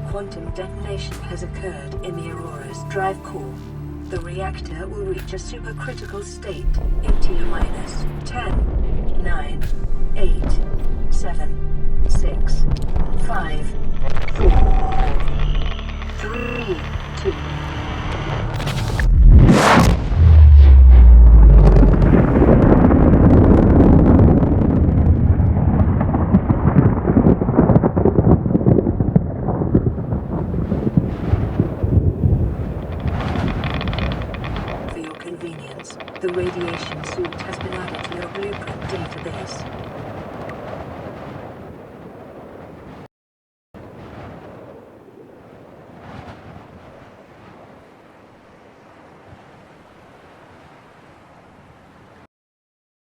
quantum detonation has occurred in the aurora's drive core. The reactor will reach a supercritical state in T-minus 10, 9, 8, 7, 6, 5, 4, 3, 2. For your convenience, the radiation suit has been added to your blueprint database.